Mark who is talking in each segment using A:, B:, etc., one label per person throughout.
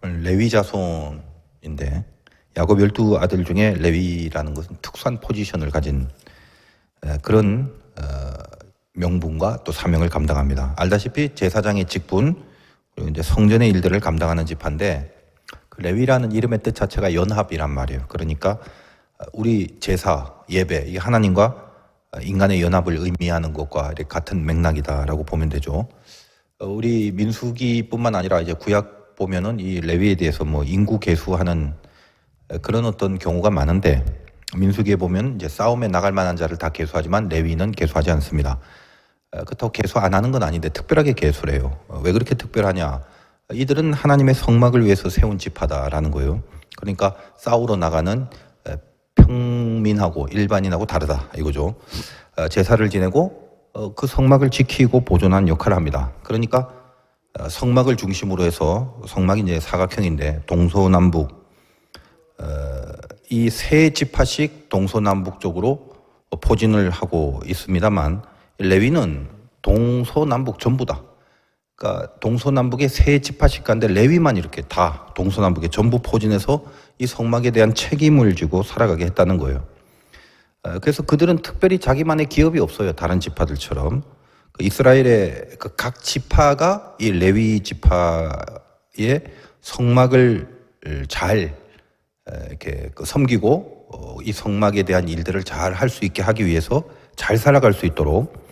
A: 레위 자손인데 야곱 12아들 중에 레위라는 것은 특수한 포지션을 가진 그런 명분과 또 사명을 감당합니다. 알다시피 제사장의 직분 그리고 이제 성전의 일들을 감당하는 지파인데 그 레위라는 이름의 뜻 자체가 연합이란 말이에요. 그러니까 우리 제사, 예배, 이 하나님과 인간의 연합을 의미하는 것과 같은 맥락이다라고 보면 되죠. 우리 민수기뿐만 아니라 이제 구약 보면은 이 레위에 대해서 뭐 인구 계수하는 그런 어떤 경우가 많은데 민수기에 보면 이제 싸움에 나갈 만한 자를 다 계수하지만 레위는 계수하지 않습니다. 그렇다고 계수 안 하는 건 아닌데 특별하게 계수를 해요. 왜 그렇게 특별하냐? 이들은 하나님의 성막을 위해서 세운 지파다라는 거예요. 그러니까 싸우러 나가는 평민하고 일반인하고 다르다 이거죠. 제사를 지내고 그 성막을 지키고 보존하는 역할을 합니다. 그러니까 성막을 중심으로 해서 성막이 이제 사각형인데 동서남북 이 세 지파씩 동서남북쪽으로 포진을 하고 있습니다만 레위는 동서남북 전부다. 그러니까 동서남북의 세 지파씩 가는데 레위만 이렇게 다 동서남북에 전부 포진해서 이 성막에 대한 책임을 지고 살아가게 했다는 거예요. 그래서 그들은 특별히 자기만의 기업이 없어요. 다른 지파들처럼. 이스라엘의 그 각 지파가 이 레위 지파의 성막을 잘 이렇게 섬기고 이 성막에 대한 일들을 잘 할 수 있게 하기 위해서 잘 살아갈 수 있도록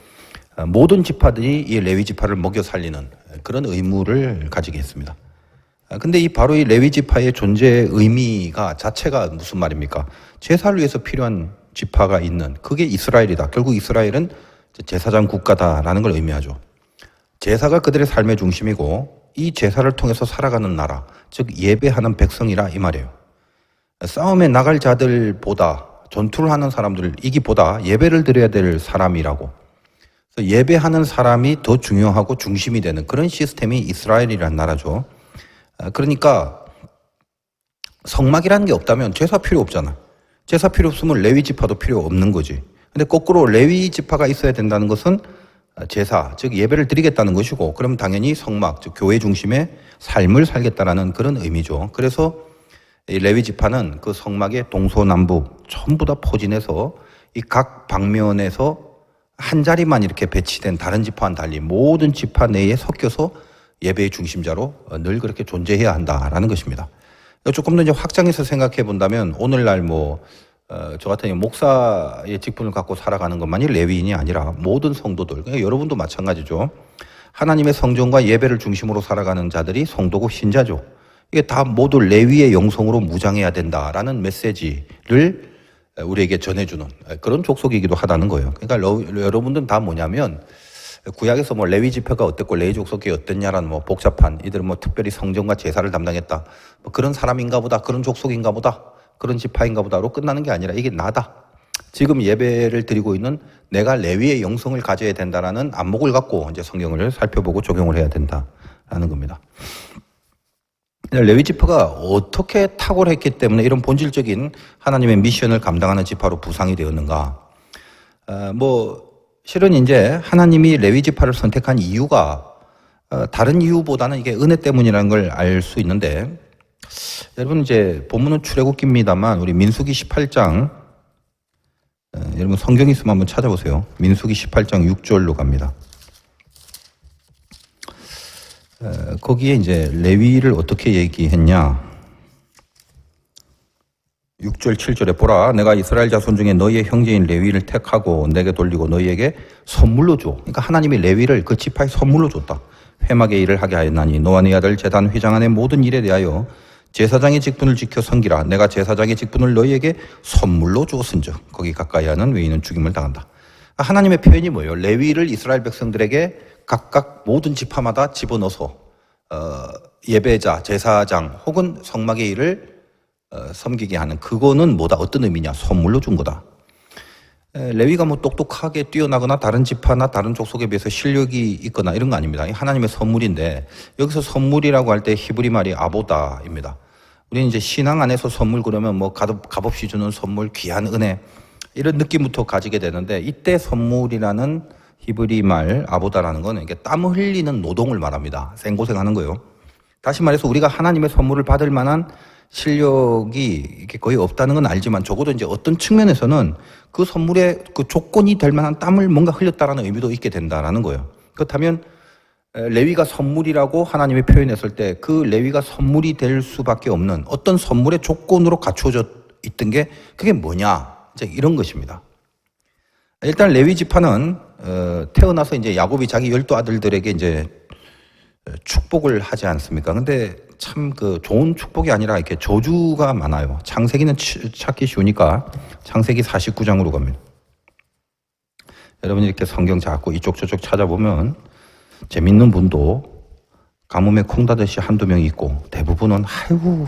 A: 모든 지파들이 이 레위 지파를 먹여 살리는 그런 의무를 가지게 했습니다. 근데 이 바로 이 레위 지파의 존재의 의미가 자체가 무슨 말입니까? 제사를 위해서 필요한 지파가 있는 그게 이스라엘이다. 결국 이스라엘은 제사장 국가다라는 걸 의미하죠. 제사가 그들의 삶의 중심이고 이 제사를 통해서 살아가는 나라, 즉 예배하는 백성이라 이 말이에요. 싸움에 나갈 자들보다 전투를 하는 사람들 이기보다 예배를 드려야 될 사람이라고. 그래서 예배하는 사람이 더 중요하고 중심이 되는 그런 시스템이 이스라엘이라는 나라죠. 그러니까 성막이라는 게 없다면 제사 필요 없잖아. 제사 필요 없으면 레위 지파도 필요 없는 거지. 근데 거꾸로 레위 지파가 있어야 된다는 것은 제사, 즉 예배를 드리겠다는 것이고 그럼 당연히 성막, 즉 교회 중심의 삶을 살겠다라는 그런 의미죠. 그래서 이 레위 지파는 그 성막의 동서남북 전부 다 포진해서 이 각 방면에서 한 자리만 이렇게 배치된 다른 지파와는 달리 모든 지파 내에 섞여서 예배의 중심자로 늘 그렇게 존재해야 한다라는 것입니다. 조금 더 이제 확장해서 생각해 본다면 오늘날 저 같은 목사의 직분을 갖고 살아가는 것만이 레위인이 아니라 모든 성도들, 그러니까 여러분도 마찬가지죠. 하나님의 성전과 예배를 중심으로 살아가는 자들이 성도고 신자죠. 이게 다 모두 레위의 영성으로 무장해야 된다라는 메시지를 우리에게 전해주는 그런 족속이기도 하다는 거예요. 그러니까 여러분들은 다 뭐냐면 구약에서 레위 지파가 어땠고 레위 족속이 어땠냐라는 복잡한 이들은 특별히 성전과 제사를 담당했다. 그런 사람인가 보다, 그런 족속인가 보다, 그런 지파인가 보다로 끝나는 게 아니라 이게 나다. 지금 예배를 드리고 있는 내가 레위의 영성을 가져야 된다라는 안목을 갖고 이제 성경을 살펴보고 적용을 해야 된다라는 겁니다. 레위 지파가 어떻게 탁월했기 때문에 이런 본질적인 하나님의 미션을 감당하는 지파로 부상이 되었는가? 실은 이제 하나님이 레위 지파를 선택한 이유가 다른 이유보다는 이게 은혜 때문이라는 걸 알 수 있는데, 여러분 이제 본문은 출애굽기입니다만 우리 민수기 18장 여러분 성경 있으면 한번 찾아보세요. 민수기 18장 6절로 갑니다. 거기에 이제 레위를 어떻게 얘기했냐? 6절 7절에 보라 내가 이스라엘 자손 중에 너희의 형제인 레위를 택하고 내게 돌리고 너희에게 선물로 줘. 그러니까 하나님이 레위를 그 지파에 선물로 줬다. 회막의 일을 하게 하였나니 너와 네 아들 제단 회장안의 모든 일에 대하여 제사장의 직분을 지켜 섬기라. 내가 제사장의 직분을 너희에게 선물로 주었은즉 거기 가까이 하는 외인은 죽임을 당한다. 하나님의 표현이 뭐예요? 레위를 이스라엘 백성들에게 각각 모든 지파마다 집어넣어서 예배자, 제사장 혹은 성막의 일을 섬기게 하는 그거는 뭐다? 어떤 의미냐? 선물로 준 거다. 레위가 똑똑하게 뛰어나거나 다른 지파나 다른 족속에 비해서 실력이 있거나 이런 거 아닙니다. 하나님의 선물인데 여기서 선물이라고 할 때 히브리 말이 아보다입니다. 우리는 이제 신앙 안에서 선물 그러면 값없이 주는 선물, 귀한 은혜 이런 느낌부터 가지게 되는데 이때 선물이라는 히브리 말 아보다라는 건 이게 땀 흘리는 노동을 말합니다. 생고생하는 거예요. 다시 말해서 우리가 하나님의 선물을 받을 만한 실력이 이게 거의 없다는 건 알지만 적어도 이제 어떤 측면에서는 그 선물의 그 조건이 될 만한 땀을 뭔가 흘렸다라는 의미도 있게 된다라는 거예요. 그렇다면 레위가 선물이라고 하나님이 표현했을 때 그 레위가 선물이 될 수밖에 없는 어떤 선물의 조건으로 갖추어져 있던 게 그게 뭐냐? 이제 이런 것입니다. 일단 레위 지파는 태어나서 이제 야곱이 자기 12아들들에게 이제 축복을 하지 않습니까? 근데 참 그 좋은 축복이 아니라 이렇게 저주가 많아요. 창세기는 찾기 쉬우니까 창세기 49장으로 갑니다. 여러분이 이렇게 성경 자꾸 이쪽 저쪽 찾아보면 재밌는 분도 가뭄에 콩다듯이 한두 명 있고 대부분은 아이고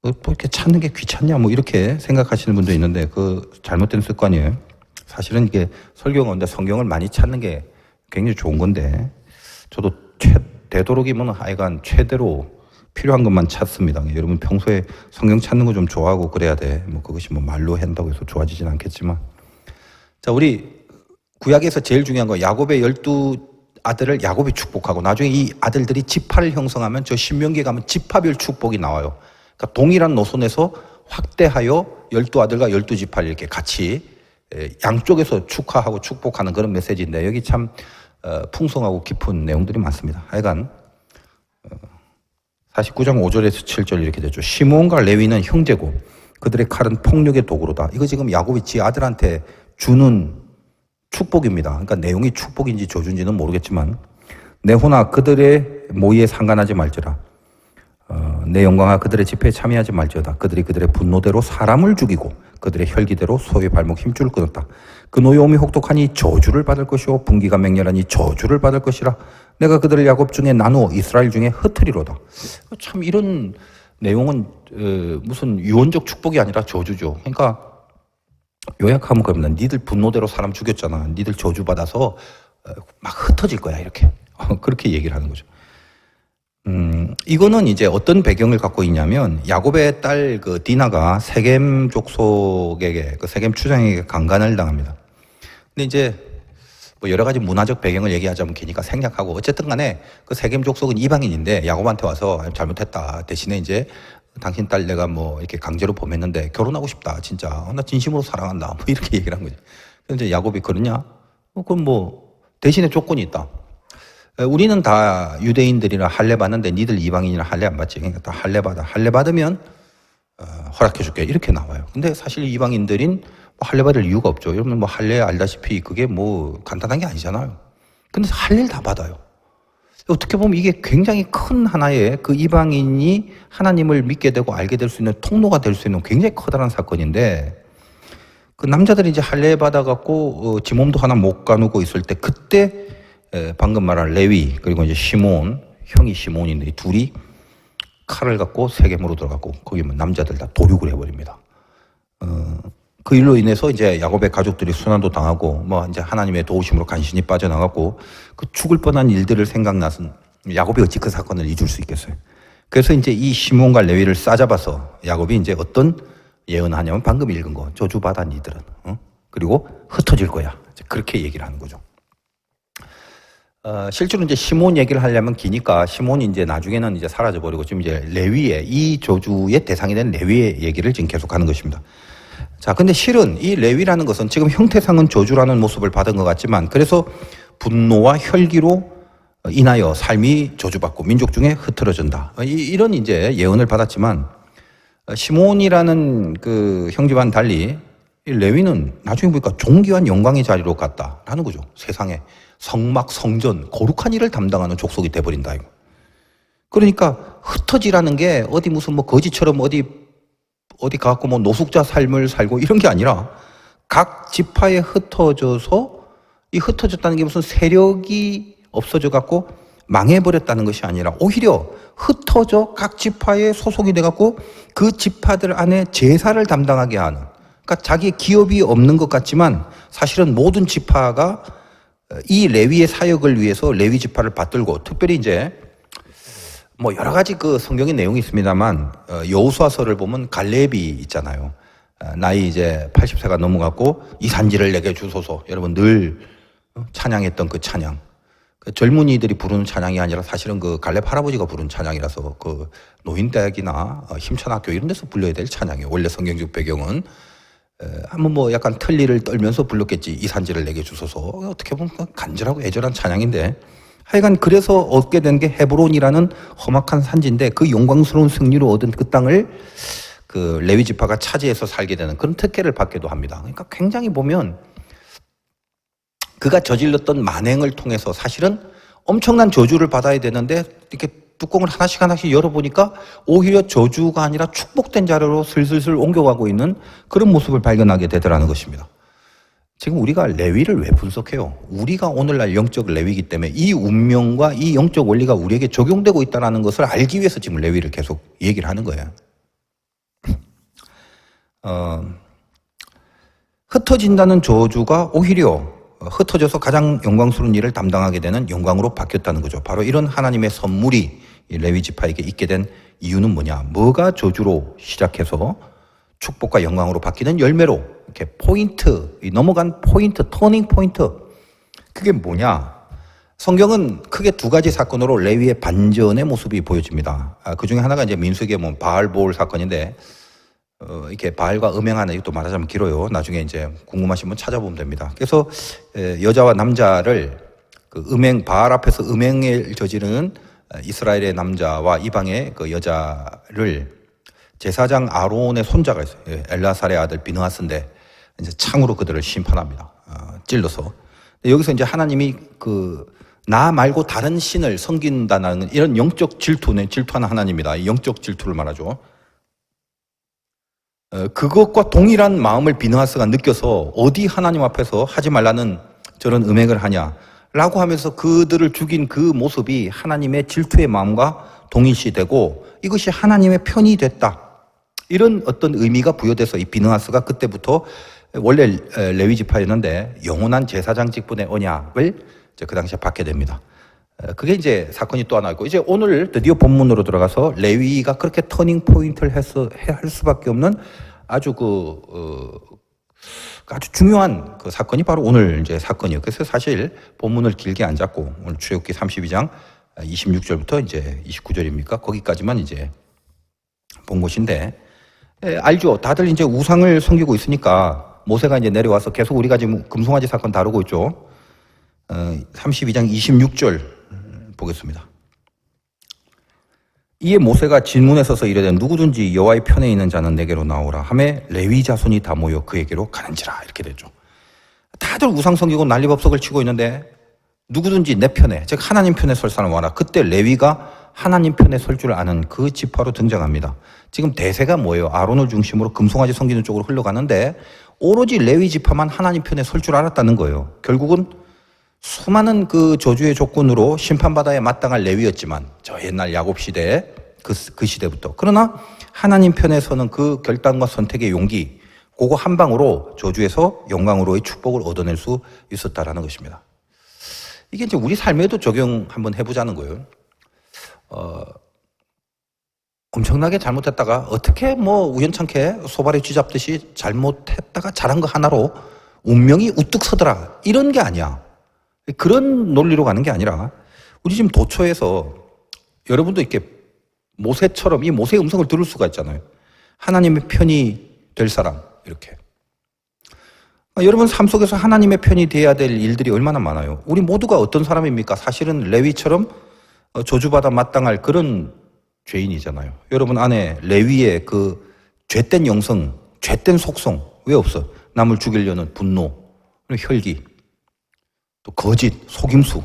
A: 뭐 이렇게 찾는 게 귀찮냐 뭐 이렇게 생각하시는 분도 있는데 그 잘못된 습관이에요. 사실은 이게 설교인데 성경을 많이 찾는 게 굉장히 좋은 건데 저도 되도록이면 하여간 최대로 필요한 것만 찾습니다. 여러분 평소에 성경 찾는 거 좀 좋아하고 그래야 돼. 뭐 그것이 뭐 말로 한다고 해서 좋아지진 않겠지만 자 우리 구약에서 제일 중요한 거 야곱의 12아들을 야곱이 축복하고 나중에 이 아들들이 지파를 형성하면 저 신명기에 가면 지파별 축복이 나와요. 그러니까 동일한 노선에서 확대하여 12아들과 12지파를 이렇게 같이 양쪽에서 축하하고 축복하는 그런 메시지인데 여기 참 풍성하고 깊은 내용들이 많습니다. 하여간 49장 5절에서 7절 이렇게 되죠. 시므온과 레위는 형제고 그들의 칼은 폭력의 도구로다. 이거 지금 야곱이 지 아들한테 주는 축복입니다. 그러니까 내용이 축복인지 저주인지는 모르겠지만 내 호나 그들의 모의에 상관하지 말지라. 내 영광아 그들의 집회에 참여하지 말지어다. 그들이 그들의 분노대로 사람을 죽이고 그들의 혈기대로 소의 발목 힘줄을 끊었다. 그 노여움이 혹독하니 저주를 받을 것이요 분기가 맹렬하니 저주를 받을 것이라. 내가 그들을 야곱 중에 나누어 이스라엘 중에 흩으리로다. 참 이런 내용은 무슨 유언적 축복이 아니라 저주죠. 그러니까 요약하면 그럽니다. 니들 분노대로 사람 죽였잖아. 니들 저주받아서 막 흩어질 거야 이렇게 그렇게 얘기를 하는 거죠. 이거는 이제 어떤 배경을 갖고 있냐면 야곱의 딸 그 디나가 세겜 족속에게 그 세겜 추장에게 강간을 당합니다. 근데 이제 뭐 여러 가지 문화적 배경을 얘기하자면 기니까 생략하고 어쨌든 간에 그 세겜 족속은 이방인인데 야곱한테 와서 잘못했다. 대신에 이제 당신 딸 내가 뭐 이렇게 강제로 범했는데 결혼하고 싶다. 진짜. 나 진심으로 사랑한다. 뭐 이렇게 얘기를 한 거죠. 그런데 야곱이 그러냐? 그럼 뭐 대신에 조건이 있다. 우리는 다 유대인들이라 할례 받는데 니들 이방인이라 할례 안 받지. 그러니까 다 할례 받아. 할례 받으면 허락해 줄게. 이렇게 나와요. 근데 사실 이방인들인 할례 받을 이유가 없죠. 여러분 뭐 할례 알다시피 그게 뭐 간단한 게 아니잖아요. 근데 할례를 다 받아요. 어떻게 보면 이게 굉장히 큰 하나의 그 이방인이 하나님을 믿게 되고 알게 될 수 있는 통로가 될 수 있는 굉장히 커다란 사건인데 그 남자들이 이제 할례 받아갖고 지 몸도 하나 못 가누고 있을 때 그때 방금 말한 레위 그리고 이제 시몬 형이 시몬인데 이 둘이 칼을 갖고 세겜으로 들어가고 거기 뭐 남자들 다 도륙을 해버립니다. 그 일로 인해서 이제 야곱의 가족들이 순환도 당하고 뭐 이제 하나님의 도우심으로 간신히 빠져나갔고 그 죽을 뻔한 일들을 생각나서 야곱이 어찌 그 사건을 잊을 수 있겠어요. 그래서 이제 이 시몬과 레위를 싸잡아서 야곱이 이제 어떤 예언하냐면 방금 읽은 거 저주받아 니들은 그리고 흩어질 거야 그렇게 얘기를 하는 거죠. 실제로 이제 시몬 얘기를 하려면 기니까 시몬이 이제 나중에는 이제 사라져버리고 지금 이제 레위의 이 저주의 대상이 된 레위의 얘기를 지금 계속하는 것입니다. 자, 근데 실은 이 레위라는 것은 지금 형태상은 저주라는 모습을 받은 것 같지만 그래서 분노와 혈기로 인하여 삶이 저주받고 민족 중에 흐트러진다. 이런 이제 예언을 받았지만 시몬이라는 그 형제와는 달리 이 레위는 나중에 보니까 존귀한 영광의 자리로 갔다라는 거죠. 세상에 성막, 성전, 거룩한 일을 담당하는 족속이 돼버린다 이거. 그러니까 흩어지라는 게 어디 무슨 뭐 거지처럼 어디 가갖고 뭐 노숙자 삶을 살고 이런 게 아니라 각 지파에 흩어져서 이 흩어졌다는 게 무슨 세력이 없어져 갖고 망해버렸다는 것이 아니라 오히려 흩어져 각 지파에 소속이 돼갖고 그 지파들 안에 제사를 담당하게 하는 그러니까 자기의 기업이 없는 것 같지만 사실은 모든 지파가 이 레위의 사역을 위해서 레위 지파를 받들고 특별히 이제 뭐 여러 가지 그 성경의 내용이 있습니다만 여호수아서를 보면 갈렙이 있잖아요. 나이 이제 80세가 넘어갔고 이 산지를 내게 주소서. 여러분 늘 찬양했던 그 찬양. 그 젊은이들이 부르는 찬양이 아니라 사실은 그 갈렙 할아버지가 부른 찬양이라서 그 노인대학이나 힘찬학교 이런 데서 불러야 될 찬양이에요. 원래 성경적 배경은 한번 뭐 약간 틀니를 떨면서 불렀겠지. 이 산지를 내게 주소서. 어떻게 보면 간절하고 애절한 찬양인데 하여간 그래서 얻게 된 게 헤브론이라는 험악한 산지인데 그 영광스러운 승리로 얻은 그 땅을 그 레위 지파가 차지해서 살게 되는 그런 특혜를 받기도 합니다. 그러니까 굉장히 보면 그가 저질렀던 만행을 통해서 사실은 엄청난 저주를 받아야 되는데 이렇게 뚜껑을 하나씩 하나씩 열어보니까 오히려 저주가 아니라 축복된 자료로 슬슬슬 옮겨가고 있는 그런 모습을 발견하게 되더라는 것입니다. 지금 우리가 레위를 왜 분석해요? 우리가 오늘날 영적 레위이기 때문에 이 운명과 이 영적 원리가 우리에게 적용되고 있다는 것을 알기 위해서 지금 레위를 계속 얘기를 하는 거예요. 흩어진다는 저주가 오히려 흩어져서 가장 영광스러운 일을 담당하게 되는 영광으로 바뀌었다는 거죠. 바로 이런 하나님의 선물이 레위 지파에게 있게 된 이유는 뭐냐? 뭐가 저주로 시작해서 축복과 영광으로 바뀌는 열매로 이렇게 포인트, 넘어간 포인트, 터닝 포인트. 그게 뭐냐? 성경은 크게 두 가지 사건으로 레위의 반전의 모습이 보여집니다. 그 중에 하나가 이제 민수기에 뭐 바알볼 사건인데 이렇게 바알과 음행하는 이것도 말하자면 길어요. 나중에 이제 궁금하신 분 찾아보면 됩니다. 그래서 여자와 남자를 그 음행 바알 앞에서 음행을 저지르는 이스라엘의 남자와 이방의 그 여자를 제사장 아론의 손자가 있어요. 엘라살의 아들 비느하스인데 이제 창으로 그들을 심판합니다. 찔러서. 여기서 이제 하나님이 그 나 말고 다른 신을 섬긴다는 이런 영적 질투는 질투하는 하나님이다. 영적 질투를 말하죠. 그것과 동일한 마음을 비느하스가 느껴서 어디 하나님 앞에서 하지 말라는 저런 음행을 하냐라고 하면서 그들을 죽인 그 모습이 하나님의 질투의 마음과 동일시되고 이것이 하나님의 편이 됐다. 이런 어떤 의미가 부여돼서 이 비느하스가 그때부터 원래 레위 지파였는데 영원한 제사장 직분의 언약을 이제 그 당시에 받게 됩니다. 그게 이제 사건이 또 하나 있고 이제 오늘 드디어 본문으로 들어가서 레위가 그렇게 터닝 포인트를 할 수밖에 없는 아주 아주 중요한 그 사건이 바로 오늘 이제 사건이에요. 그래서 사실 본문을 길게 안 잡고 오늘 출애굽기 32장 26절부터 이제 29절입니까? 거기까지만 이제 본 것인데 알죠. 다들 이제 우상을 섬기고 있으니까 모세가 이제 내려와서 계속 우리가 지금 금송아지 사건 다루고 있죠. 32장 26절 보겠습니다. 이에 모세가 진문에 서서 이르되 누구든지 여호와의 편에 있는 자는 내게로 나오라 하매 레위 자손이 다 모여 그에게로 가는지라 이렇게 됐죠. 다들 우상 섬기고 난리법석을 치고 있는데 누구든지 내 편에 즉 하나님 편에 설 사람 와라. 그때 레위가 하나님 편에 설 줄 아는 그 지파로 등장합니다. 지금 대세가 뭐예요? 아론을 중심으로 금송아지 섬기는 쪽으로 흘러가는데 오로지 레위 지파만 하나님 편에 설 줄 알았다는 거예요. 결국은 수많은 그 저주의 조건으로 심판받아야 마땅할 레위였지만 저 옛날 야곱 시대 그 시대부터 그러나 하나님 편에 서는 그 결단과 선택의 용기 그거 한 방으로 저주에서 영광으로의 축복을 얻어낼 수 있었다라는 것입니다. 이게 이제 우리 삶에도 적용 한번 해보자는 거예요. 엄청나게 잘못했다가 어떻게 뭐 우연찮게 소발에 쥐잡듯이 잘못했다가 잘한 거 하나로 운명이 우뚝 서더라 이런 게 아니야. 그런 논리로 가는 게 아니라 우리 지금 도처에서 여러분도 이렇게 모세처럼 이 모세의 음성을 들을 수가 있잖아요. 하나님의 편이 될 사람 이렇게. 여러분 삶 속에서 하나님의 편이 돼야 될 일들이 얼마나 많아요. 우리 모두가 어떤 사람입니까? 사실은 레위처럼 저주받아 마땅할 그런 죄인이잖아요. 여러분 안에 레위의 그 죄된 영성, 죄된 속성 왜 없어? 남을 죽이려는 분노, 혈기, 또 거짓, 속임수.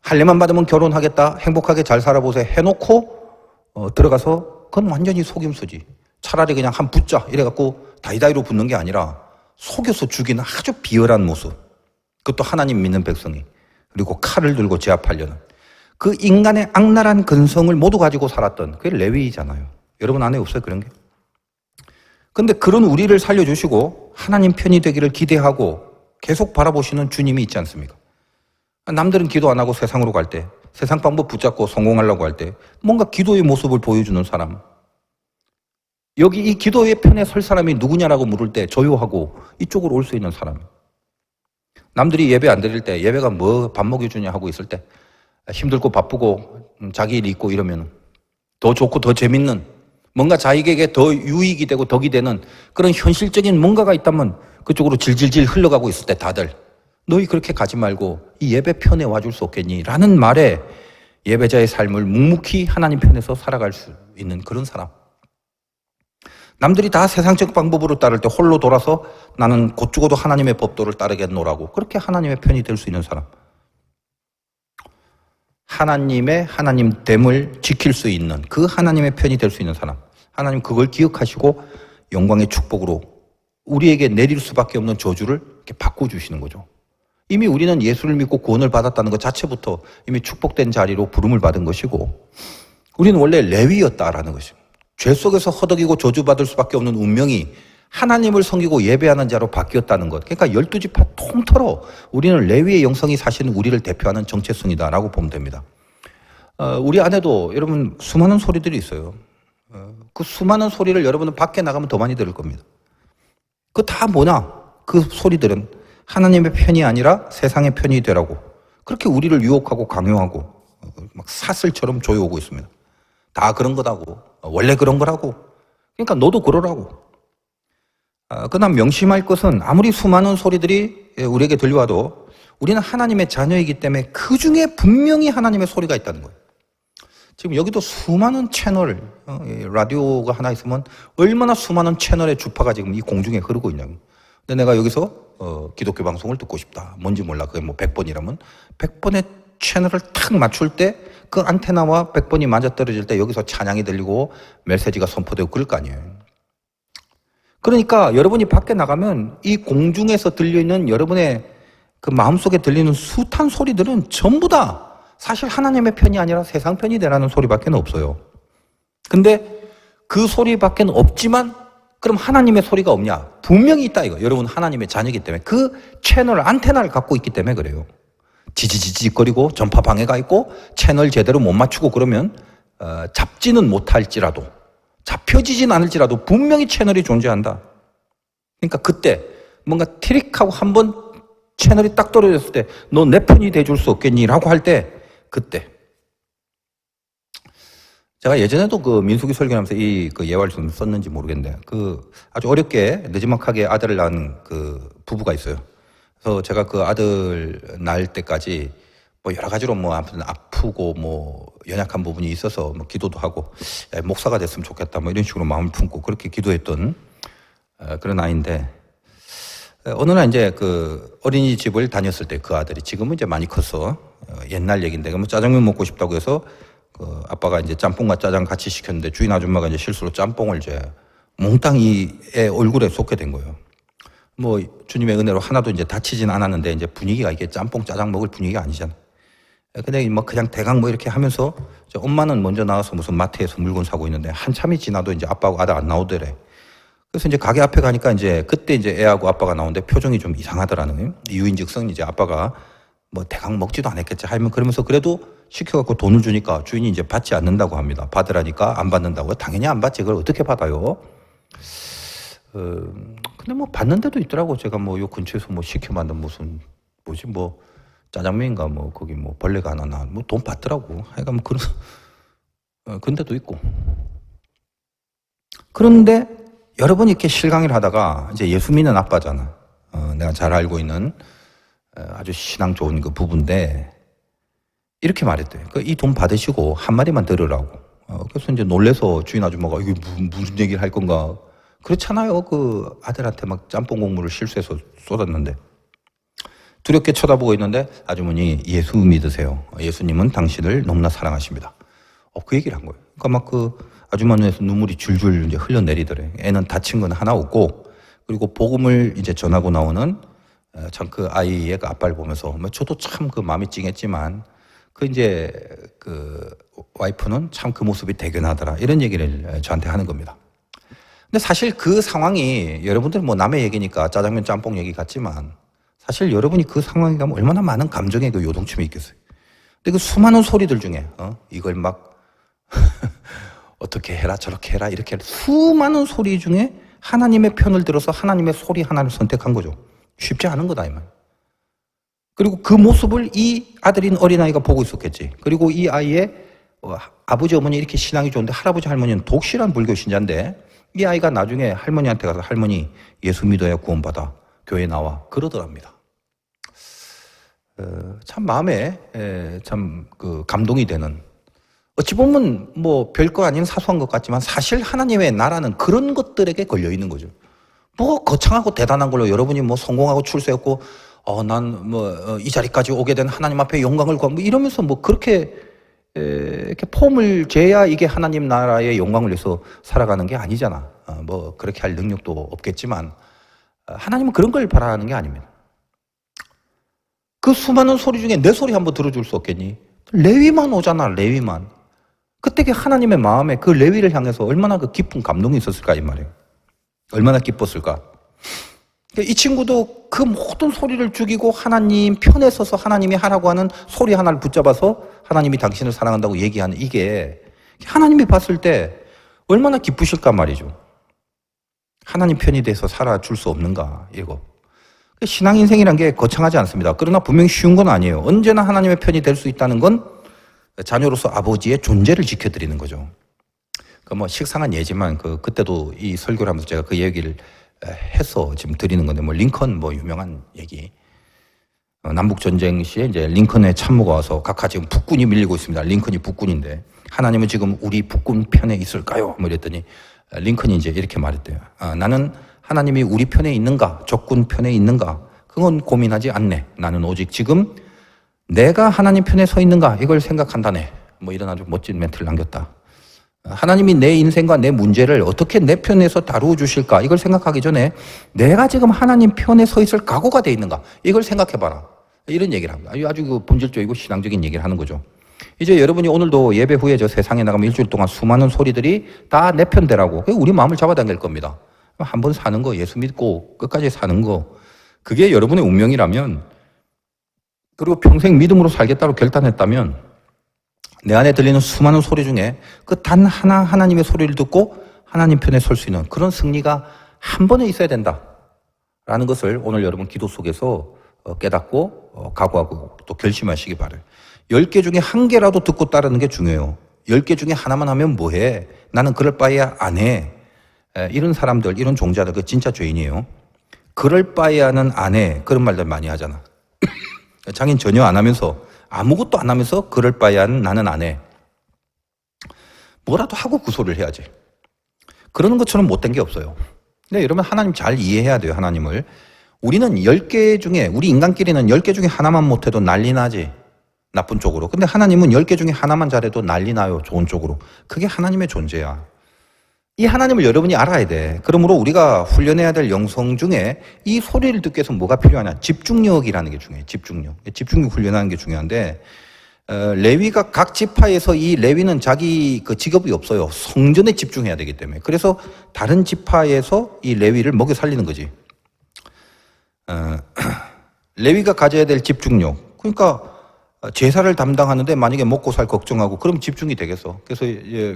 A: 할례만 받으면 결혼하겠다, 행복하게 잘 살아보세요 해놓고 들어가서 그건 완전히 속임수지. 차라리 그냥 한 붙자 이래갖고 다이다이로 붙는 게 아니라 속여서 죽이는 아주 비열한 모습. 그것도 하나님 믿는 백성이. 그리고 칼을 들고 제압하려는 그 인간의 악랄한 근성을 모두 가지고 살았던 그게 레위잖아요. 여러분 안에 없어요 그런 게? 근데 그런 우리를 살려주시고 하나님 편이 되기를 기대하고 계속 바라보시는 주님이 있지 않습니까? 남들은 기도 안 하고 세상으로 갈 때, 세상 방법 붙잡고 성공하려고 할 때 뭔가 기도의 모습을 보여주는 사람. 여기 이 기도의 편에 설 사람이 누구냐라고 물을 때 조용하고 이쪽으로 올 수 있는 사람. 남들이 예배 안 드릴 때 예배가 뭐 밥 먹여주냐 하고 있을 때 힘들고 바쁘고 자기 일 있고 이러면 더 좋고 더 재밌는 뭔가 자기에게 더 유익이 되고 덕이 되는 그런 현실적인 뭔가가 있다면 그쪽으로 질질질 흘러가고 있을 때 다들 너희 그렇게 가지 말고 이 예배 편에 와줄 수 없겠니? 라는 말에 예배자의 삶을 묵묵히 하나님 편에서 살아갈 수 있는 그런 사람. 남들이 다 세상적 방법으로 따를 때 홀로 돌아서 나는 곧 죽어도 하나님의 법도를 따르겠노라고 그렇게 하나님의 편이 될 수 있는 사람. 하나님의 하나님됨을 지킬 수 있는 그 하나님의 편이 될 수 있는 사람. 하나님 그걸 기억하시고 영광의 축복으로 우리에게 내릴 수밖에 없는 저주를 이렇게 바꿔주시는 거죠. 이미 우리는 예수를 믿고 구원을 받았다는 것 자체부터 이미 축복된 자리로 부름을 받은 것이고 우리는 원래 레위였다라는 것입니다. 죄 속에서 허덕이고 저주받을 수밖에 없는 운명이 하나님을 섬기고 예배하는 자로 바뀌었다는 것. 그러니까 12지파 통틀어 우리는 레위의 영성이 사실은 우리를 대표하는 정체성이다라고 보면 됩니다. 우리 안에도 여러분 수많은 소리들이 있어요. 그 수많은 소리를 여러분은 밖에 나가면 더 많이 들을 겁니다. 그 다 뭐냐? 그 소리들은 하나님의 편이 아니라 세상의 편이 되라고 그렇게 우리를 유혹하고 강요하고 막 사슬처럼 조여오고 있습니다. 다 그런 거다고 원래 그런 거라고 그러니까 너도 그러라고. 그러나 명심할 것은 아무리 수많은 소리들이 우리에게 들려와도 우리는 하나님의 자녀이기 때문에 그 중에 분명히 하나님의 소리가 있다는 거예요. 지금 여기도 수많은 채널, 라디오가 하나 있으면 얼마나 수많은 채널의 주파가 지금 이 공중에 흐르고 있냐고. 근데 내가 여기서 기독교 방송을 듣고 싶다. 뭔지 몰라. 그게 뭐 100번이라면 100번의 채널을 탁 맞출 때 그 안테나와 100번이 맞아떨어질 때 여기서 찬양이 들리고 메시지가 선포되고 그럴 거 아니에요. 그러니까 여러분이 밖에 나가면 이 공중에서 들려있는 여러분의 그 마음속에 들리는 숱한 소리들은 전부 다 사실 하나님의 편이 아니라 세상 편이 되라는 소리밖에 없어요. 근데 그 소리밖에 없지만 그럼 하나님의 소리가 없냐? 분명히 있다 이거. 여러분 하나님의 자녀이기 때문에 그 채널 안테나를 갖고 있기 때문에 그래요. 지지직거리고 전파 방해가 있고 채널 제대로 못 맞추고 그러면 잡지는 못할지라도 잡혀지진 않을지라도 분명히 채널이 존재한다. 그러니까 그때 뭔가 트릭하고 한번 채널이 딱 떨어졌을 때 너 내 편이 돼줄 수 없겠니? 라고 할 때 그때 제가 예전에도 그 민수기 설교하면서 그 예화를 좀 썼는지 모르겠는데 그 아주 어렵게 느지막하게 아들을 낳은 그 부부가 있어요. 그래서 제가 그 아들 낳을 때까지 뭐 여러 가지로 뭐 아무튼 아프고 뭐 연약한 부분이 있어서 뭐 기도도 하고 목사가 됐으면 좋겠다 뭐 이런 식으로 마음을 품고 그렇게 기도했던 그런 아이인데 어느 날 이제 그 어린이집을 다녔을 때 그 아들이 지금은 이제 많이 컸어. 옛날 얘기인데 뭐 짜장면 먹고 싶다고 해서 그 아빠가 이제 짬뽕과 짜장 같이 시켰는데 주인 아줌마가 이제 실수로 짬뽕을 이제 몽땅 이 애 얼굴에 쏟게 된 거예요. 뭐 주님의 은혜로 하나도 이제 다치진 않았는데 이제 분위기가 이게 짬뽕 짜장 먹을 분위기가 아니잖아. 근데 뭐 그냥 대강 뭐 이렇게 하면서 엄마는 먼저 나와서 무슨 마트에서 물건 사고 있는데 한참이 지나도 이제 아빠하고 아들 안 나오더래. 그래서 이제 가게 앞에 가니까 이제 그때 이제 애하고 아빠가 나오는데 표정이 좀 이상하더라는 거예요. 이유인즉슨 이제 아빠가 뭐 대강 먹지도 않았겠지 하면 그러면서 그래도 시켜갖고 돈을 주니까 주인이 이제 받지 않는다고 합니다. 받으라니까 안 받는다고요? 당연히 안 받지. 그걸 어떻게 받아요? 근데 뭐 받는 데도 있더라고. 제가 뭐 요 근처에서 뭐 시켜 만든 무슨 뭐지 뭐 짜장면인가 뭐 거기 뭐 벌레가 하나 나 뭐 돈 받더라고. 하여간 뭐 그런 그런 데도 있고. 그런데 여러분이 이렇게 실강의를 하다가 이제 예수 믿는 아빠잖아. 내가 잘 알고 있는 아주 신앙 좋은 그 부부인데 이렇게 말했대요. 이 돈 받으시고 한마디만 들으라고. 그래서 이제 놀래서 주인 아줌마가 이게 무슨 얘기를 할 건가. 그렇잖아요. 그 아들한테 막 짬뽕 국물을 실수해서 쏟았는데. 두렵게 쳐다보고 있는데 아주머니 예수 믿으세요. 예수님은 당신을 너무나 사랑하십니다. 그 얘기를 한 거예요. 그러니까 막 그 아줌마 눈에서 눈물이 줄줄 이제 흘러내리더래. 애는 다친 건 하나 없고 그리고 복음을 이제 전하고 나오는 참 그 아이의 그 아빠를 보면서 뭐 저도 참 그 마음이 찡했지만 그 이제 그 와이프는 참 그 모습이 대견하더라. 이런 얘기를 저한테 하는 겁니다. 근데 사실 그 상황이 여러분들 뭐 남의 얘기니까 짜장면 짬뽕 얘기 같지만 사실 여러분이 그 상황에 가면 얼마나 많은 감정의 그 요동침이 있겠어요. 근데 그 수많은 소리들 중에 이걸 막 어떻게 해라 저렇게 해라 이렇게 해라 수많은 소리 중에 하나님의 편을 들어서 하나님의 소리 하나를 선택한 거죠. 쉽지 않은 거다 이 말. 그리고 그 모습을 이 아들인 어린아이가 보고 있었겠지. 그리고 이 아이의 아버지 어머니 이렇게 신앙이 좋은데 할아버지 할머니는 독실한 불교 신자인데 이 아이가 나중에 할머니한테 가서 할머니 예수 믿어야 구원받아 교회 나와 그러더랍니다. 참 마음에 참 그 감동이 되는, 어찌 보면 뭐 별거 아닌 사소한 것 같지만 사실 하나님의 나라는 그런 것들에게 걸려 있는 거죠. 뭐 거창하고 대단한 걸로 여러분이 뭐 성공하고 출세했고 난 뭐 이 자리까지 오게 된 하나님 앞에 영광을 구하고 뭐 이러면서 뭐 그렇게 이렇게 폼을 재야 이게 하나님 나라의 영광을 위해서 살아가는 게 아니잖아. 뭐 그렇게 할 능력도 없겠지만 하나님은 그런 걸 바라는 게 아닙니다. 그 수많은 소리 중에 내 소리 한번 들어줄 수 없겠니? 레위만 오잖아, 레위만. 그때 그 하나님의 마음에 그 레위를 향해서 얼마나 그 깊은 감동이 있었을까 이 말이에요. 얼마나 기뻤을까. 이 친구도 그 모든 소리를 죽이고 하나님 편에 서서 하나님이 하라고 하는 소리 하나를 붙잡아서 하나님이 당신을 사랑한다고 얘기하는 이게 하나님이 봤을 때 얼마나 기쁘실까 말이죠. 하나님 편이 돼서 살아줄 수 없는가 이거. 신앙 인생이란 게 거창하지 않습니다. 그러나 분명히 쉬운 건 아니에요. 언제나 하나님의 편이 될 수 있다는 건 자녀로서 아버지의 존재를 지켜드리는 거죠. 그 뭐 식상한 예지만 그때도 이 설교를 하면서 제가 그 얘기를 해서 지금 드리는 건데 뭐 링컨 뭐 유명한 얘기. 남북 전쟁 시에 이제 링컨의 참모가 와서 각하 지금 북군이 밀리고 있습니다. 링컨이 북군인데 하나님은 지금 우리 북군 편에 있을까요? 뭐 이랬더니 링컨이 이제 이렇게 말했대요. 나는 하나님이 우리 편에 있는가, 적군 편에 있는가, 그건 고민하지 않네. 나는 오직 지금 내가 하나님 편에 서 있는가, 이걸 생각한다네. 뭐 이런 아주 멋진 멘트를 남겼다. 하나님이 내 인생과 내 문제를 어떻게 내 편에서 다루어 주실까, 이걸 생각하기 전에 내가 지금 하나님 편에 서 있을 각오가 돼 있는가, 이걸 생각해봐라. 이런 얘기를 합니다. 아주 그 본질적이고 신앙적인 얘기를 하는 거죠. 이제 여러분이 오늘도 예배 후에 저 세상에 나가면 일주일 동안 수많은 소리들이 다 내 편대라고, 우리 마음을 잡아당길 겁니다. 한 번 사는 거, 예수 믿고 끝까지 사는 거, 그게 여러분의 운명이라면, 그리고 평생 믿음으로 살겠다고 결단했다면 내 안에 들리는 수많은 소리 중에 그 단 하나 하나님의 소리를 듣고 하나님 편에 설 수 있는 그런 승리가 한 번에 있어야 된다라는 것을 오늘 여러분 기도 속에서 깨닫고 각오하고 또 결심하시기 바라요. 10개 중에 1개라도 듣고 따르는 게 중요해요. 10개 중에 하나만 하면 뭐해? 나는 그럴 바에야 안 해. 이런 사람들, 이런 종자들, 그 진짜 죄인이에요. 그럴 바에야는 안 해. 그런 말들 많이 하잖아. 자기는 전혀 안 하면서, 아무것도 안 하면서 그럴 바에야는 나는 안 해. 뭐라도 하고 구소를 해야지. 그러는 것처럼 못된 게 없어요. 근데 여러분 하나님 잘 이해해야 돼요, 하나님을. 우리는 10개 중에, 우리 인간끼리는 10개 중에 하나만 못해도 난리 나지. 나쁜 쪽으로. 근데 하나님은 10개 중에 하나만 잘해도 난리 나요, 좋은 쪽으로. 그게 하나님의 존재야. 이 하나님을 여러분이 알아야 돼. 그러므로 우리가 훈련해야 될 영성 중에 이 소리를 듣기 위해서 뭐가 필요하냐? 집중력이라는 게 중요해요. 집중력 훈련하는 게 중요한데, 레위가 각 지파에서 이 레위는 자기 그 직업이 없어요. 성전에 집중해야 되기 때문에. 그래서 다른 지파에서 이 레위를 먹여 살리는 거지. 레위가 가져야 될 집중력. 그러니까 제사를 담당하는데 만약에 먹고 살 걱정하고 그럼 집중이 되겠어. 그래서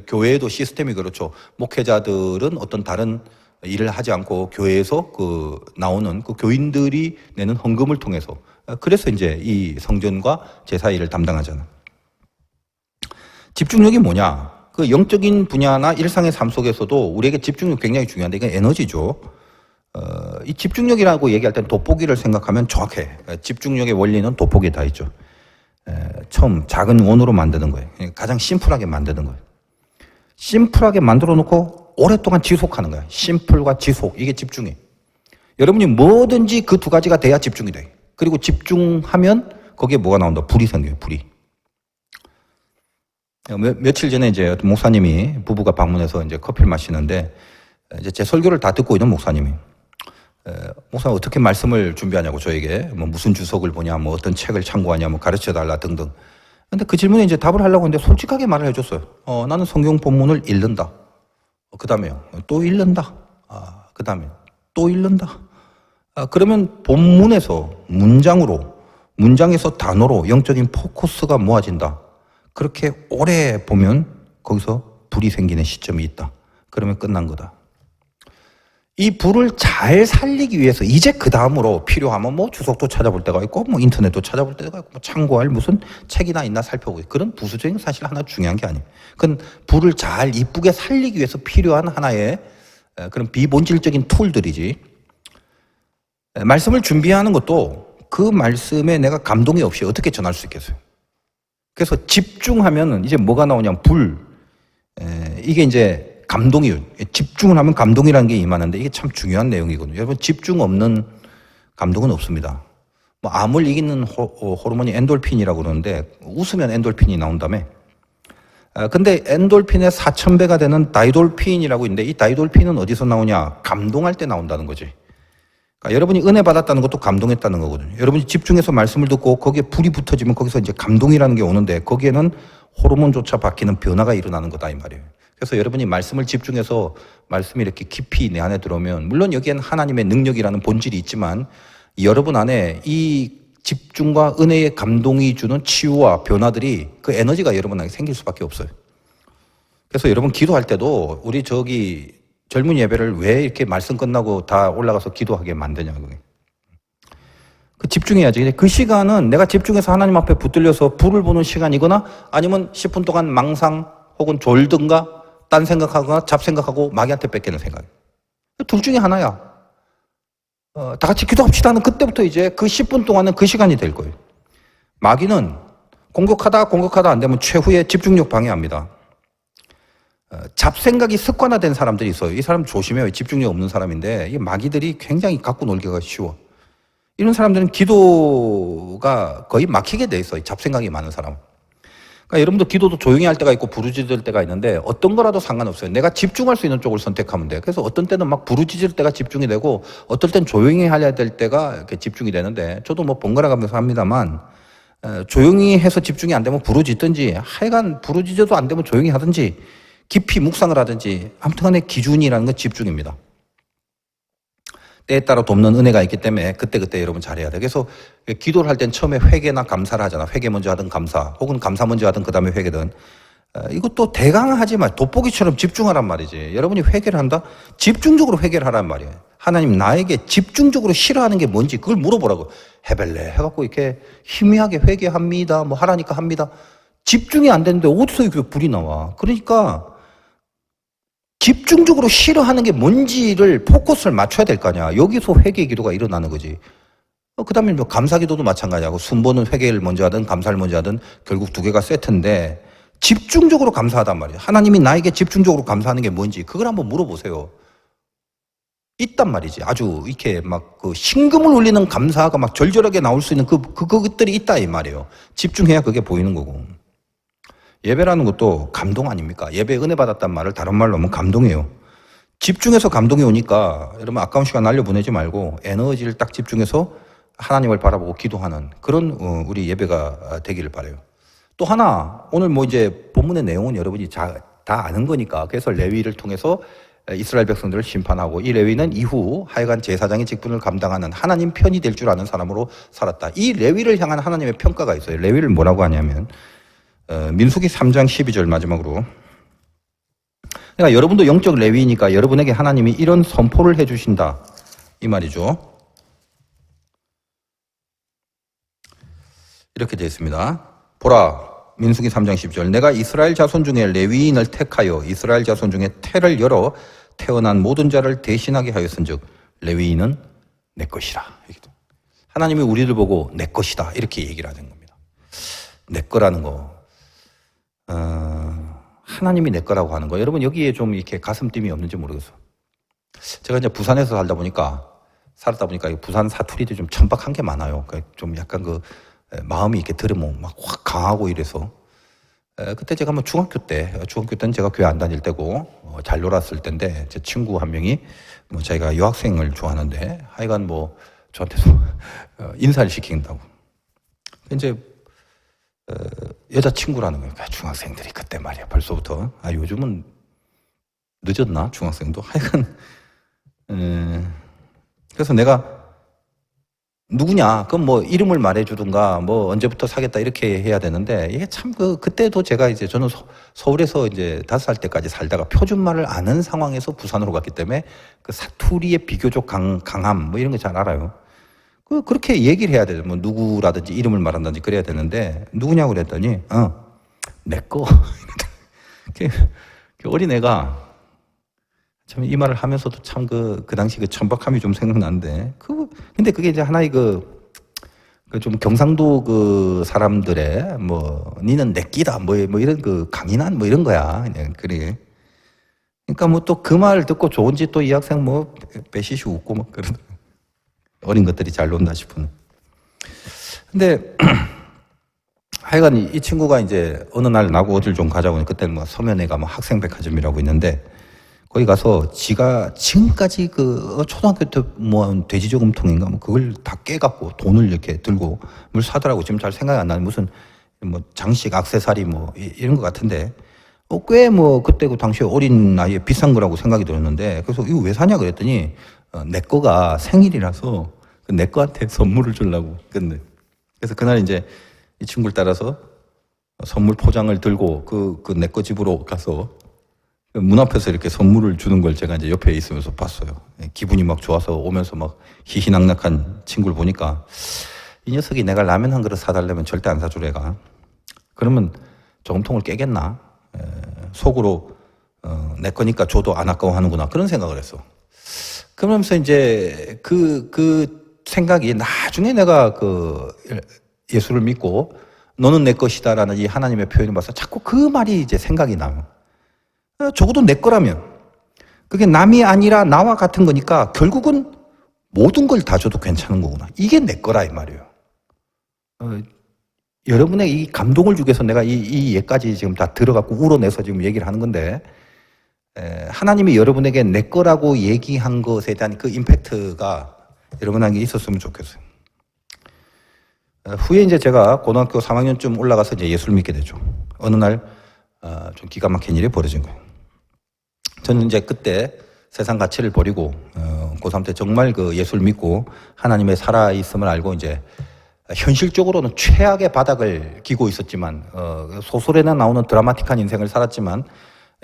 A: 교회에도 시스템이 그렇죠. 목회자들은 어떤 다른 일을 하지 않고 교회에서 그 나오는 그 교인들이 내는 헌금을 통해서, 그래서 이제 이 성전과 제사 일을 담당하잖아. 집중력이 뭐냐? 그 영적인 분야나 일상의 삶 속에서도 우리에게 집중력 굉장히 중요한데 이건 에너지죠. 이 집중력이라고 얘기할 땐 돋보기를 생각하면 정확해. 집중력의 원리는 돋보기에 다 있죠. 처음 작은 원으로 만드는 거예요. 가장 심플하게 만드는 거예요. 심플하게 만들어 놓고 오랫동안 지속하는 거예요. 심플과 지속, 이게 집중이에요. 여러분이 뭐든지 그 두 가지가 돼야 집중이 돼요. 그리고 집중하면 거기에 뭐가 나온다? 불이 생겨요, 불이. 며칠 전에 이제 목사님이 부부가 방문해서 이제 커피를 마시는데 이제 제 설교를 다 듣고 있는 목사님이, 목사님 어떻게 말씀을 준비하냐고 저에게, 뭐 무슨 주석을 보냐, 뭐 어떤 책을 참고하냐, 뭐 가르쳐 달라 등등. 근데 그 질문에 이제 답을 하려고 했는데 솔직하게 말을 해줬어요. 나는 성경 본문을 읽는다. 그 다음에요, 또 읽는다. 그 다음에 또 읽는다. 그러면 본문에서 문장에서 단어로 영적인 포커스가 모아진다. 그렇게 오래 보면 거기서 불이 생기는 시점이 있다. 그러면 끝난 거다. 이 불을 잘 살리기 위해서 이제 그 다음으로 필요하면 뭐 주석도 찾아볼 때가 있고 뭐 인터넷도 찾아볼 때가 있고 뭐 참고할 무슨 책이나 있나 살펴보고 그런 부수적인 사실 하나 중요한 게 아니에요. 그건 불을 잘 이쁘게 살리기 위해서 필요한 하나의 그런 비본질적인 툴들이지. 말씀을 준비하는 것도 그 말씀에 내가 감동이 없이 어떻게 전할 수 있겠어요. 그래서 집중하면 이제 뭐가 나오냐면 이게 이제 감동이요. 집중을 하면 감동이라는 게 임하는데 이게 참 중요한 내용이거든요. 여러분 집중 없는 감동은 없습니다. 뭐 암을 이기는 호르몬이 엔돌핀이라고 그러는데 웃으면 엔돌핀이 나온다며. 근데 엔돌핀의 4,000배가 되는 다이돌핀이라고 있는데 이 다이돌핀은 어디서 나오냐? 감동할 때 나온다는 거지. 그러니까 여러분이 은혜 받았다는 것도 감동했다는 거거든요. 여러분이 집중해서 말씀을 듣고 거기에 불이 붙어지면 거기서 이제 감동이라는 게 오는데 거기에는 호르몬조차 바뀌는 변화가 일어나는 거다 이 말이에요. 그래서 여러분이 말씀을 집중해서 말씀이 이렇게 깊이 내 안에 들어오면 물론 여기엔 하나님의 능력이라는 본질이 있지만 여러분 안에 이 집중과 은혜의 감동이 주는 치유와 변화들이 그 에너지가 여러분 안에 생길 수밖에 없어요. 그래서 여러분 기도할 때도 우리 저기 젊은 예배를 왜 이렇게 말씀 끝나고 다 올라가서 기도하게 만드냐 그게. 그 집중해야지. 그 시간은 내가 집중해서 하나님 앞에 붙들려서 불을 보는 시간이거나 아니면 10분 동안 망상 혹은 졸든가 딴 생각하거나 잡생각하고 마귀한테 뺏기는 생각. 둘 중에 하나야. 다 같이 기도합시다 하는 그때부터 이제 그 10분 동안은 그 시간이 될 거예요. 마귀는 공격하다 안 되면 최후의 집중력 방해합니다. 잡생각이 습관화된 사람들이 있어요. 이 사람 조심해요. 집중력 없는 사람인데 이 마귀들이 굉장히 갖고 놀기가 쉬워. 이런 사람들은 기도가 거의 막히게 돼 있어요. 잡생각이 많은 사람. 그러니까 여러분도 기도도 조용히 할 때가 있고 부르짖을 때가 있는데 어떤 거라도 상관없어요. 내가 집중할 수 있는 쪽을 선택하면 돼. 그래서 어떤 때는 막 부르짖을 때가 집중이 되고 어떨 땐 조용히 해야 될 때가 이렇게 집중이 되는데 저도 뭐 번갈아 가면서 합니다만 조용히 해서 집중이 안 되면 부르짖든지 하여간 부르짖어도 안 되면 조용히 하든지 깊이 묵상을 하든지 아무튼 간에 기준이라는 건 집중입니다. 때에 따라 돕는 은혜가 있기 때문에 그때그때 여러분 잘해야 돼. 그래서 기도를 할 땐 처음에 회개나 감사를 하잖아. 회개 먼저 하든 감사, 혹은 감사 먼저 하든 그 다음에 회개든. 이것도 대강 하지 마. 돋보기처럼 집중하란 말이지. 여러분이 회개를 한다? 집중적으로 회개를 하란 말이에요. 하나님 나에게 집중적으로 싫어하는 게 뭔지 그걸 물어보라고. 해벨레 해갖고 이렇게 희미하게 회개합니다. 뭐 하라니까 합니다. 집중이 안 되는데 어디서 그 불이 나와. 그러니까 집중적으로 싫어하는 게 뭔지를 포커스를 맞춰야 될 거 아니야. 여기서 회개 기도가 일어나는 거지. 그 다음에 뭐 감사 기도도 마찬가지하고 순번은 회개를 먼저 하든 감사를 먼저 하든 결국 두 개가 세트인데 집중적으로 감사하단 말이야. 하나님이 나에게 집중적으로 감사하는 게 뭔지 그걸 한번 물어보세요. 있단 말이지. 아주 이렇게 막 그 신금을 울리는 감사가 막 절절하게 나올 수 있는 그것들이 있다 이 말이에요. 집중해야 그게 보이는 거고. 예배라는 것도 감동 아닙니까? 예배 은혜 받았단 말을 다른 말로 하면 감동이에요. 집중해서 감동이 오니까 여러분 아까운 시간 날려보내지 말고 에너지를 딱 집중해서 하나님을 바라보고 기도하는 그런 우리 예배가 되기를 바라요. 또 하나 오늘 뭐 이제 본문의 내용은 여러분이 다 아는 거니까 그래서 레위를 통해서 이스라엘 백성들을 심판하고 이 레위는 이후 하여간 제사장의 직분을 감당하는 하나님 편이 될 줄 아는 사람으로 살았다. 이 레위를 향한 하나님의 평가가 있어요. 레위를 뭐라고 하냐면 민수기 3장 12절 마지막으로. 그러니까 여러분도 영적 레위니까 여러분에게 하나님이 이런 선포를 해주신다 이 말이죠. 이렇게 되어 있습니다. 보라 민수기 3장 12절 내가 이스라엘 자손 중에 레위인을 택하여 이스라엘 자손 중에 태를 열어 태어난 모든 자를 대신하게 하였은즉 레위인은 내 것이라. 하나님이 우리를 보고 내 것이다 이렇게 얘기를 하는 겁니다. 내 거라는 거. 하나님이 내 거라고 하는 거. 여러분 여기에 좀 이렇게 가슴 띵이 없는지 모르겠어. 제가 이제 부산에서 살다 보니까 부산 사투리도 좀 천박한 게 많아요. 그러니까 좀 약간 그 마음이 이렇게 들으면 막 확 강하고 이래서. 그때 제가 뭐 중학교 때는 제가 교회 안 다닐 때고 잘 놀았을 때인데 제 친구 한 명이 뭐 자기가 여학생을 좋아하는데 하여간 뭐 저한테서 인사를 시킨다고. 이제 여자친구라는 거예요. 중학생들이 그때 말이야. 벌써부터. 요즘은 늦었나? 중학생도. 하여간, 그래서 내가 누구냐? 그럼 뭐 이름을 말해주든가 뭐 언제부터 사겠다 이렇게 해야 되는데 이게 참 그때도 제가 이제 저는 서울에서 이제 5살 때까지 살다가 표준말을 아는 상황에서 부산으로 갔기 때문에 그 사투리의 비교적 강함 뭐 이런 거 잘 알아요. 그렇게 얘기를 해야 되죠. 뭐 누구라든지 이름을 말한다든지 그래야 되는데 누구냐고 그랬더니 내 거. 그 어린애가 참 이 말을 하면서도 참 그 당시 그 천박함이 좀 생각나는데 근데 그게 이제 하나의 좀 경상도 그 사람들의 뭐 니는 내 끼다 뭐 이런 그 강인한 뭐 이런 거야 그냥 그래. 그러니까 뭐 또 그 말 듣고 좋은지 또 이 학생 뭐 배시시 웃고 막 그런 어린 것들이 잘 논다 싶은. 근데 하여간 이 친구가 이제 어느 날 나하고 어딜 좀 가자고 그때는 뭐 서면회가 뭐 학생백화점이라고 있는데 거기 가서 지가 지금까지 초등학교 때 뭐 돼지저금통인가 뭐 그걸 다 깨갖고 돈을 이렇게 들고 뭘 사더라고. 지금 잘 생각이 안 나는 무슨 뭐 장식 액세서리 뭐 이런 것 같은데 꽤 뭐 그때 그 당시에 어린 나이에 비싼 거라고 생각이 들었는데 그래서 이거 왜 사냐 그랬더니 내 거가 생일이라서 내 거한테 선물을 주려고. 근데 그래서 그날 이제 이 친구를 따라서 선물 포장을 들고 내 거 집으로 가서 문 앞에서 이렇게 선물을 주는 걸 제가 이제 옆에 있으면서 봤어요. 기분이 막 좋아서 오면서 막 희희낙낙한 친구를 보니까 이 녀석이 내가 라면 한 그릇 사달라면 절대 안 사줄 애가. 그러면 저금통을 깨겠나? 속으로 내 거니까 줘도 안 아까워하는구나 그런 생각을 했어. 그러면서 이제 그 생각이 나중에 내가 예수를 믿고 너는 내 것이다라는 이 하나님의 표현을 봐서 자꾸 그 말이 이제 생각이 나요. 적어도 내 거라면 그게 남이 아니라 나와 같은 거니까 결국은 모든 걸 다 줘도 괜찮은 거구나. 이게 내 거라 이 말이에요. 여러분의 이 감동을 주기 위해서 내가 이 예까지 지금 다 들어갖고 우러내서 지금 얘기를 하는 건데 하나님이 여러분에게 내 거라고 얘기한 것에 대한 그 임팩트가 여러분에게 있었으면 좋겠어요. 후에 이제 제가 고등학교 3학년쯤 올라가서 이제 예수를 믿게 되죠. 어느 날 좀 기가 막힌 일이 벌어진 거예요. 저는 이제 그때 세상 가치를 버리고 고3 때 정말 예수를 믿고 하나님의 살아있음을 알고 이제 현실적으로는 최악의 바닥을 기고 있었지만 소설에나 나오는 드라마틱한 인생을 살았지만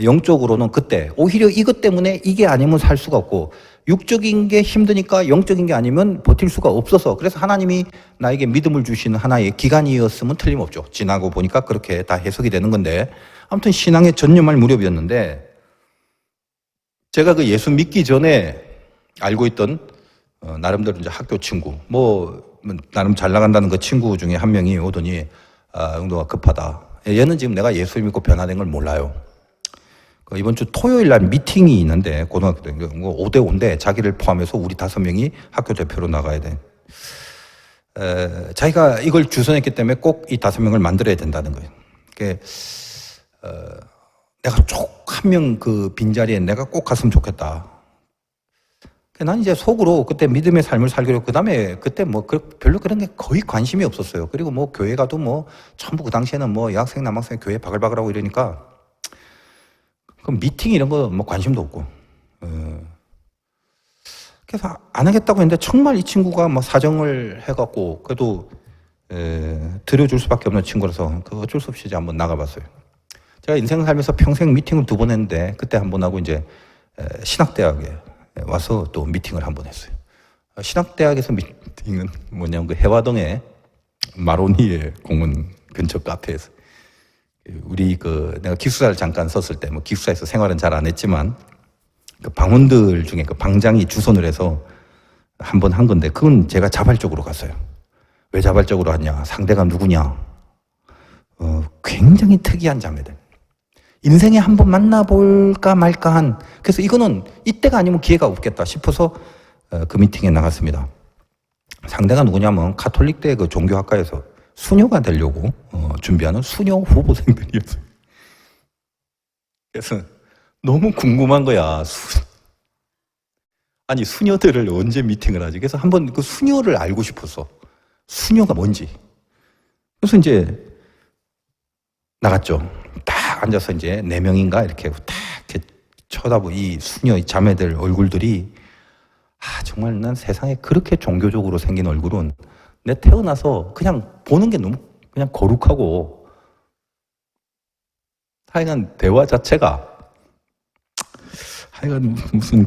A: 영적으로는 그때 오히려 이것 때문에 이게 아니면 살 수가 없고 육적인 게 힘드니까 영적인 게 아니면 버틸 수가 없어서 그래서 하나님이 나에게 믿음을 주시는 하나의 기간이었으면 틀림없죠. 지나고 보니까 그렇게 다 해석이 되는 건데 아무튼 신앙에 전념할 무렵이었는데 제가 예수 믿기 전에 알고 있던 나름대로 이제 학교 친구 나름 잘 나간다는 그 친구 중에 한 명이 오더니 영도가 급하다. 얘는 지금 내가 예수 믿고 변화된 걸 몰라요. 이번 주 토요일 날 미팅이 있는데 고등학교 때 5대 5인데 자기를 포함해서 우리 5명이 학교 대표로 나가야 돼. 자기가 이걸 주선했기 때문에 꼭 이 5명을 만들어야 된다는 거예요. 내가 꼭 한 명 빈자리에 내가 꼭 갔으면 좋겠다. 난 이제 속으로 그때 믿음의 삶을 살기로 그다음에 그때 별로 그런 게 거의 관심이 없었어요. 그리고 교회 가도 전부 그 당시에는 여학생 남학생 교회 바글바글하고 이러니까 미팅 이런 거 관심도 없고. 그래서 안 하겠다고 했는데 정말 이 친구가 사정을 해갖고 그래도 들여줄 수밖에 없는 친구라서 어쩔 수 없이 이제 한번 나가봤어요. 제가 인생을 살면서 평생 미팅을 2번 했는데 그때 한 번 하고 이제 신학대학에 와서 또 미팅을 한 번 했어요. 신학대학에서 미팅은 뭐냐면 해화동에 마로니에 공원 근처 카페에서 우리 내가 기숙사를 잠깐 썼을 때 기숙사에서 생활은 잘 안 했지만 방원들 중에 방장이 주선을 해서 한 번 한 건데 그건 제가 자발적으로 갔어요. 왜 자발적으로 갔냐? 상대가 누구냐? 굉장히 특이한 자매들. 인생에 한 번 만나볼까 말까 한. 그래서 이거는 이때가 아니면 기회가 없겠다 싶어서 그 미팅에 나갔습니다. 상대가 누구냐면 가톨릭대 종교학과에서 수녀가 되려고 준비하는 수녀 후보생들이었어요. 그래서 너무 궁금한 거야. 아니 수녀들을 언제 미팅을 하지? 그래서 한번 수녀를 알고 싶었어. 수녀가 뭔지. 그래서 이제 나갔죠. 딱 앉아서 이제 4명인가 이렇게 딱 이렇게 쳐다보고 이 수녀 이 자매들 얼굴들이 정말 난 세상에 그렇게 종교적으로 생긴 얼굴은 내 태어나서 그냥 보는 게 너무 그냥 거룩하고, 하여간 대화 자체가 하여간 무슨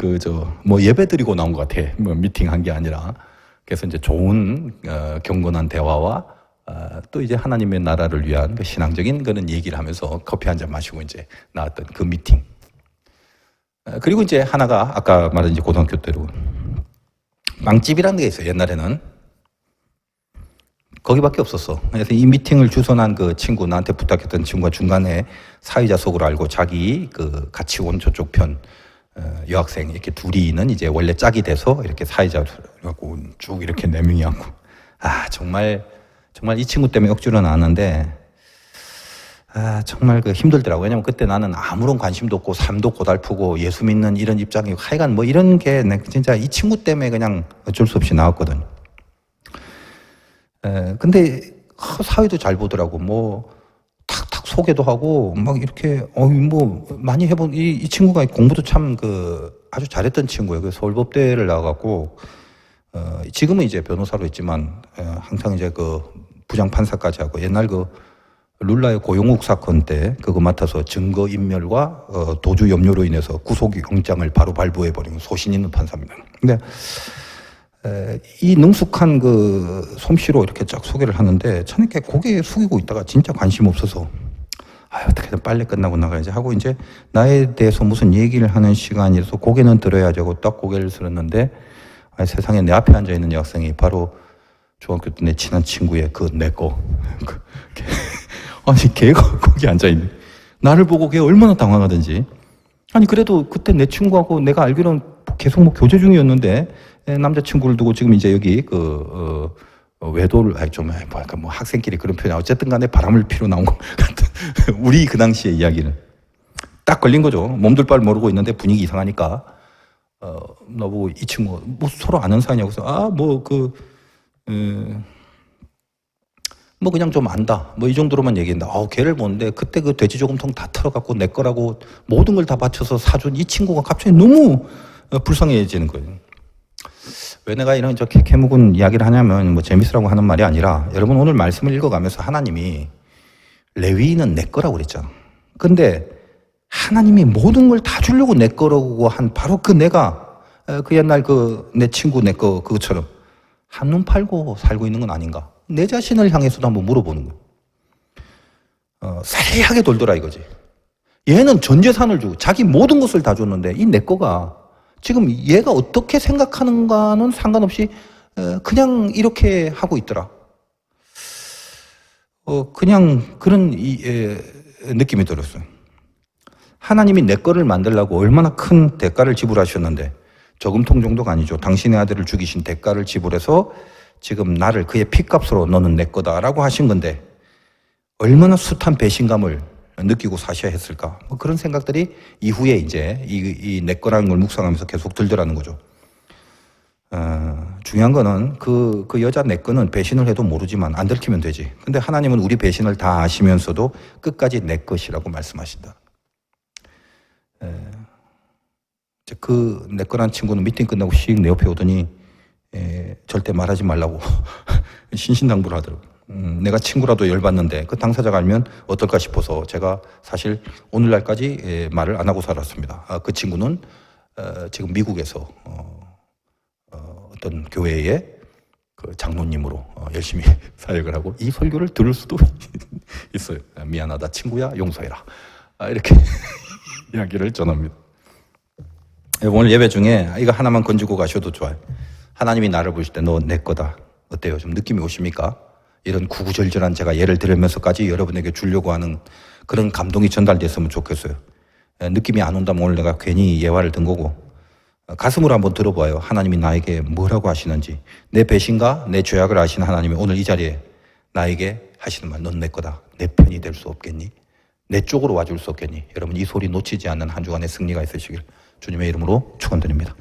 A: 뭐 예배 드리고 나온 것 같아. 뭐 미팅한 게 아니라. 그래서 이제 좋은 경건한 대화와 또 이제 하나님의 나라를 위한 그 신앙적인 그런 얘기를 하면서 커피 한 잔 마시고 이제 나왔던 그 미팅. 그리고 이제 하나가 아까 말한 이제 고등학교 때로 빵집이라는 게 있어요. 옛날에는 거기밖에 없었어. 그래서 이 미팅을 주선한 그 친구, 나한테 부탁했던 친구가 중간에 사회자 속으로 알고 자기 그 같이 온 저쪽 편 여학생 이렇게 둘이는 이제 원래 짝이 돼서 이렇게 사회자로 갖고 쭉 이렇게 4명이 하고, 정말 이 친구 때문에 억지로 나왔는데 정말 그 힘들더라고. 왜냐면 그때 나는 아무런 관심도 없고 삶도 고달프고 예수 믿는 이런 입장이고, 하여간 뭐 이런 게 진짜 이 친구 때문에 그냥 어쩔 수 없이 나왔거든. 근데 사회도 잘 보더라고. 뭐 탁탁 소개도 하고 막 이렇게 뭐 많이 해본 이 친구가 공부도 참 아주 잘했던 친구예요. 그 서울법대를 나와갖고 지금은 이제 변호사로 있지만 항상 이제 그 부장판사까지 하고, 옛날 그 룰라의 고용욱 사건 때 그거 맡아서 증거 인멸과 도주 염려로 인해서 구속영장을 바로 발부해버린 소신 있는 판사입니다. 근데 이 능숙한 그 솜씨로 이렇게 쫙 소개를 하는데 저렇게 고개 숙이고 있다가 진짜 관심 없어서 어떻게든 빨리 끝나고 나가야지 하고, 이제 나에 대해서 무슨 얘기를 하는 시간이라서 고개는 들어야지 하고 딱 고개를 들었는데 세상에 내 앞에 앉아있는 여학생이 바로 중학교 때 내 친한 친구의 내 거. 아니, 걔가 거기 앉아있네. 나를 보고 걔 얼마나 당황하든지. 아니, 그래도 그때 내 친구하고 내가 알기로는 계속 뭐 교제 중이었는데, 남자친구를 두고 지금 이제 여기 외도를, 뭐 학생끼리 그런 표현, 어쨌든 간에 바람을 피러 나온 것 같은, 우리 그 당시의 이야기는. 딱 걸린 거죠. 몸둘 바를 모르고 있는데 분위기 이상하니까, 나보고 이 친구, 뭐 서로 아는 사이냐고 해서, 뭐 그냥 좀 안다. 뭐 이 정도로만 얘기했는데, 걔를 보는데 그때 그 돼지저금통 다 털어갖고 내 거라고 모든 걸 다 바쳐서 사준 이 친구가 갑자기 너무 불쌍해지는 거예요. 왜 내가 이런 캐묵은 이야기를 하냐면 뭐 재밌으라고 하는 말이 아니라, 여러분 오늘 말씀을 읽어가면서 하나님이 레위인은 내 거라고 그랬잖아. 근데 하나님이 모든 걸 다 주려고 내 거라고 한 바로 그 내가 그 옛날 내 친구 내 거 그것처럼 한눈 팔고 살고 있는 건 아닌가? 내 자신을 향해서도 한번 물어보는 거야. 세하게 돌더라 이거지. 얘는 전 재산을 주고 자기 모든 것을 다 줬는데 이 내 거가 지금 얘가 어떻게 생각하는가는 상관없이 그냥 이렇게 하고 있더라. 그냥 그런 느낌이 들었어요. 하나님이 내 거를 만들려고 얼마나 큰 대가를 지불하셨는데, 저금통 정도가 아니죠. 당신의 아들을 죽이신 대가를 지불해서 지금 나를 그의 피값으로 너는 내 거다라고 하신 건데, 얼마나 숱한 배신감을 느끼고 사셔야 했을까? 뭐 그런 생각들이 이후에 이제 이 내 거라는 걸 묵상하면서 계속 들더라는 거죠. 중요한 거는 그 여자 내 거는 배신을 해도 모르지만 안 들키면 되지. 근데 하나님은 우리 배신을 다 아시면서도 끝까지 내 것이라고 말씀하신다. 그 내 거란 친구는 미팅 끝나고 씩 내 옆에 오더니 절대 말하지 말라고 신신당부를 하더라고요. 내가 친구라도 열받는데 그 당사자가 알면 어떨까 싶어서 제가 사실 오늘날까지 말을 안 하고 살았습니다. 그 친구는 지금 미국에서 어떤 교회의 그 장로님으로 열심히 사역을 하고 이 설교를 들을 수도 있어요. 미안하다 친구야, 용서해라. 이렇게 이야기를 전합니다. 오늘 예배 중에 이거 하나만 건지고 가셔도 좋아요. 하나님이 나를 보실 때 너 내 거다. 어때요? 좀 느낌이 오십니까? 이런 구구절절한 제가 예를 들으면서까지 여러분에게 주려고 하는 그런 감동이 전달됐으면 좋겠어요. 느낌이 안 온다면 오늘 내가 괜히 예화를 든 거고, 가슴으로 한번 들어봐요. 하나님이 나에게 뭐라고 하시는지. 내 배신과 내 죄악을 아시는 하나님이 오늘 이 자리에 나에게 하시는 말, 넌 내 거다. 내 편이 될 수 없겠니? 내 쪽으로 와줄 수 없겠니? 여러분 이 소리 놓치지 않는 한 주간의 승리가 있으시길 주님의 이름으로 축원드립니다.